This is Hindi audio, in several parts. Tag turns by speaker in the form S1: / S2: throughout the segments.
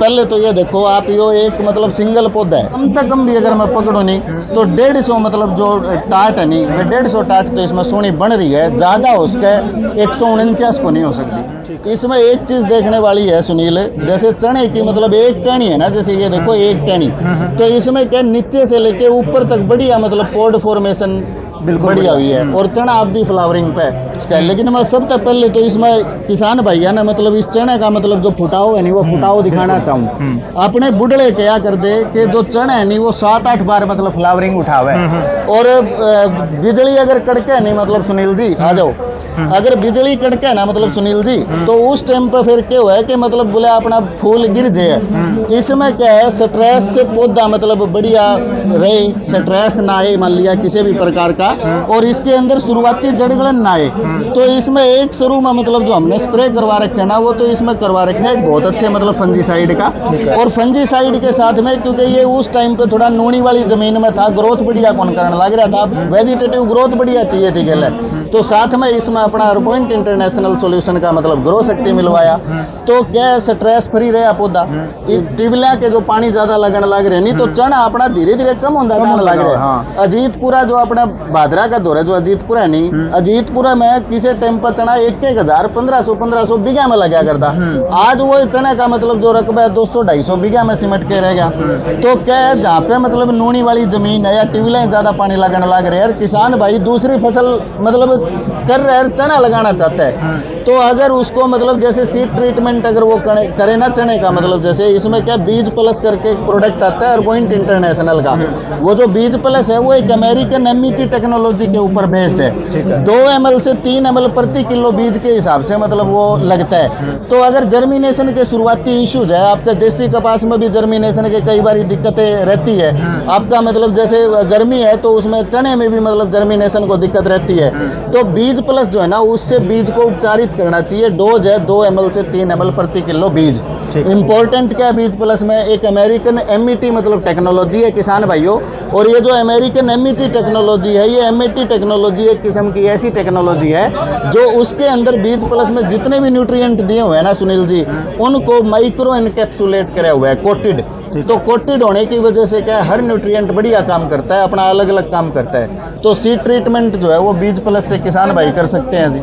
S1: पहले तो ये देखो आप, यो एक मतलब सिंगल पौधा है, कम से कम भी अगर मैं पकड़ूँ नहीं तो 150 मतलब जो टाट है नहीं, वे 150 टाट तो इसमें सोनी बन रही है, ज़्यादा उसके 149 को नहीं हो सकती। इसमें एक चीज़ देखने वाली है सुनील, जैसे चने की मतलब एक टहनी है ना, जैसे ये देखो एक टहनी, तो इसमें क्या नीचे से लेके ऊपर तक बढ़िया मतलब पॉड फॉर्मेशन बिल्कुल बढ़िया हुई है, और चना अब भी फ्लावरिंग पे है। लेकिन मैं सबसे पहले तो इसमें किसान भाई है ना, मतलब इस चने का मतलब जो फुटाव है नहीं, वो फुटाव दिखाना चाहूँ। अपने बुढ़ले क्या कर दे कि जो चना है नहीं वो 7-8 बार मतलब फ्लावरिंग उठावे, और बिजली अगर कड़के नहीं मतलब सुनील जी आ जाओ, अगर बिजली कड़के ना मतलब सुनील जी, तो उस टाइम पे फिर क्या हुआ है कि मतलब बोले अपना फूल गिर जाए। इसमें क्या है, स्ट्रेस से पौधा मतलब बढ़िया रहे, स्ट्रेस ना आए मान लिया किसी भी प्रकार का, और इसके अंदर शुरुआती जड़गलन ना आए। तो इसमें एक शुरू में मतलब जो हमने स्प्रे करवा रखे ना, वो तो इसमें करवा रखे है बहुत अच्छे मतलब फंजीसाइड का, और फंजीसाइड के साथ में क्योंकि ये उस टाइम पे थोड़ा नूनी वाली जमीन में था, ग्रोथ बढ़िया कौन करने लग रहा था, वेजिटेटिव ग्रोथ बढ़िया चाहिए थी गले, तो साथ में इसमें अपना अर्बोइंट इंटरनेशनल सॉल्यूशन का मतलब ग्रो शक्ति मिलवाया। तो क्या स्ट्रेस फ्री रहा पौधा। इस टिबलिया के जो पानी ज्यादा लगने लग रहे नहीं, तो चना अपना धीरे धीरे कम होता जाने लग रहा है। अजीतपुरा जो अपना भादरा का दौर है, जो अजीतपुरा नहीं, अजीतपुरा में किसी टाइम पर चना 1,000 1500 बीघा में लगा करता, आज वो चने का मतलब जो रकबा है 200-250 बीघा में सिमट के रह गया। तो क्या है, जहाँ पे मतलब नूनी वाली जमीन है या टिबलिया ज्यादा पानी लगने लग रहे हैं, किसान भाई दूसरी फसल मतलब कर रहे हैं, चना लगाना चाहता है, तो अगर उसको मतलब जैसे सीड ट्रीटमेंट अगर वो करे ना चने का, मतलब जैसे इसमें क्या बीज प्लस करके एक प्रोडक्ट आता है अर्बोइंट इंटरनेशनल का, वो जो बीज प्लस है वो एक अमेरिकन एमईटी टेक्नोलॉजी के ऊपर बेस्ड है। 2 ml से 3 ml प्रति किलो बीज के हिसाब से मतलब वो लगता है। तो अगर जर्मिनेशन के शुरुआती इश्यूज है, आपके देसी कपास में भी जर्मिनेशन के कई बार दिक्कतें रहती है, आपका मतलब जैसे गर्मी है तो उसमें चने में भी मतलब जर्मिनेशन को दिक्कत रहती है, तो बीज प्लस जो है ना उससे बीज को उपचारित करना चाहिए। डोज है 2 ml से 3 ml प्रति किलो बीज। इंपॉर्टेंट क्या है बीज प्लस में, एक अमेरिकन एमईटी मतलब टेक्नोलॉजी है किसान भाइयों, और ये जो अमेरिकन एमईटी टेक्नोलॉजी है, ये एमईटी टेक्नोलॉजी एक किस्म की ऐसी टेक्नोलॉजी है जो उसके अंदर बीज प्लस में जितने भी न्यूट्रिएंट दिए हुए हैं ना सुनील जी, उनको माइक्रो एनकैप्सुलेट करे हुए है, कोटेड। तो कोटेड होने की वजह से क्या है, हर न्यूट्रिएंट बढ़िया काम करता है, अपना अलग अलग काम करता है। तो सीड ट्रीटमेंट जो है वो बीज प्लस से किसान भाई कर सकते हैं जी।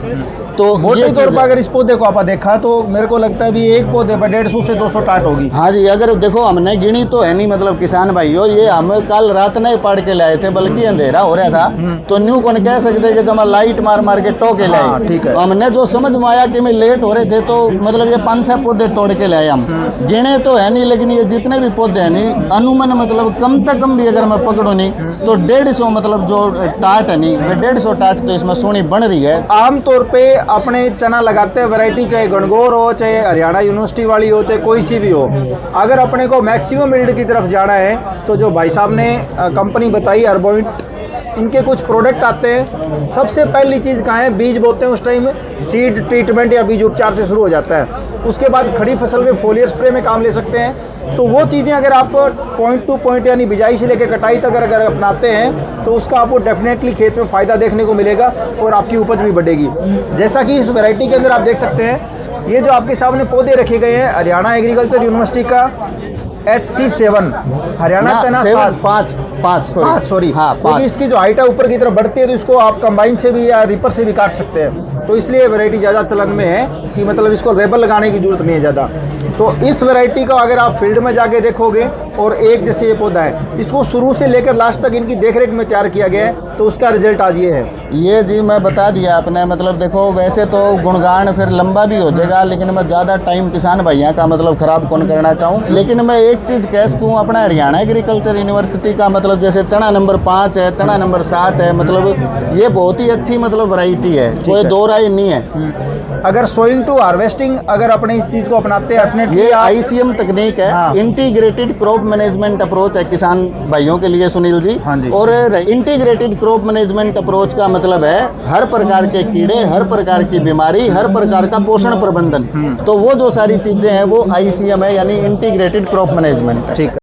S1: तो
S2: मोटे तौर पर अगर इस पौधे को आप देखा तो मेरे को लगता है भी एक पौधे पर 150 से 200 टाट होगी।
S1: हाँ जी, अगर देखो हमने गिनी तो है नहीं मतलब किसान भाइयों, ये हम कल रात नहीं पाड़ के लाए थे, बल्कि अंधेरा हो रहा था, तो न्यू कौन कह सकते कि जब लाइट मार मार के टो के लाए।
S2: ठीक है,
S1: तो हमने जो समझ में आया कि मैं लेट हो रहे थे, तो मतलब ये 5-6 पौधे तोड़ के लाए हम, गिने तो है नहीं, लेकिन ये जितने भी पौधे हैं नहीं, अनुमान मतलब कम से कम भी अगर मैं पकड़ू नहीं तो 150 मतलब जो टाट है नहीं, वे 150 टाट तो इसमें सोनी बन रही है।
S2: आमतौर पे अपने चना लगाते हैं वैरायटी, चाहे गणगौर हो, चाहे हरियाणा यूनिवर्सिटी वाली हो, चाहे कोई सी भी हो, अगर अपने को मैक्सिमम यील्ड की तरफ जाना है तो जो भाई साहब ने कंपनी बताई अर्बोइंट, इनके कुछ प्रोडक्ट आते हैं। सबसे पहली चीज़ कहाँ है, बीज बोते हैं उस टाइम सीड ट्रीटमेंट या बीज उपचार से शुरू हो जाता है। उसके बाद खड़ी फसल में फोलियर स्प्रे में काम ले सकते हैं। तो वो चीज़ें अगर आप पॉइंट टू पॉइंट यानी बिजाई से लेकर कटाई तक अगर अपनाते हैं तो उसका आपको डेफिनेटली खेत में फ़ायदा देखने को मिलेगा और आपकी उपज भी बढ़ेगी। जैसा कि इस वैरायटी के अंदर आप देख सकते हैं, ये जो आपके सामने पौधे रखे गए हैं हरियाणा एग्रीकल्चर यूनिवर्सिटी का HC7 हरियाणा चना
S1: 5
S2: सॉरी, क्योंकि इसकी जो हाइट है ऊपर की तरफ बढ़ती है, तो इसको आप कंबाइन से भी या रिपर से भी काट सकते हैं। तो इसलिए वैरायटी ज़्यादा चलन में है कि मतलब इसको रेबल लगाने की जरूरत नहीं है ज़्यादा। तो इस वैरायटी को अगर आप फील्ड में जाके देखोगे, और एक जैसे ये पौधा है, इसको शुरू से लेकर लास्ट तक इनकी देखरेख में तैयार किया गया है, तो उसका रिजल्ट आज ये है।
S1: ये जी मैं बता दिया आपने, मतलब देखो वैसे तो गुणगान फिर लंबा भी हो जाएगा, लेकिन मैं ज़्यादा टाइम किसान भैया का मतलब ख़राब कौन करना चाहूँ। लेकिन मैं एक चीज़ कह सकूँ, अपना हरियाणा एग्रीकल्चर यूनिवर्सिटी का मतलब जैसे चना नंबर 5 है, चना नंबर 7 है, मतलब ये बहुत ही अच्छी मतलब वैरायटी है, कोई दो राय नहीं है।
S2: अगर सोइंग टू हार्वेस्टिंग अगर अपने इस चीज़ को अपनाते हैं,
S1: ये ICM तकनीक है, इंटीग्रेटेड क्रॉप मैनेजमेंट अप्रोच है किसान भाइयों के लिए सुनील जी। और इंटीग्रेटेड क्रॉप मैनेजमेंट अप्रोच का मतलब है हर प्रकार के कीड़े, हर प्रकार की बीमारी, हर प्रकार का पोषण प्रबंधन, तो वो जो सारी चीजें हैं वो ICM है, यानी इंटीग्रेटेड क्रॉप मैनेजमेंट।
S2: ठीक है।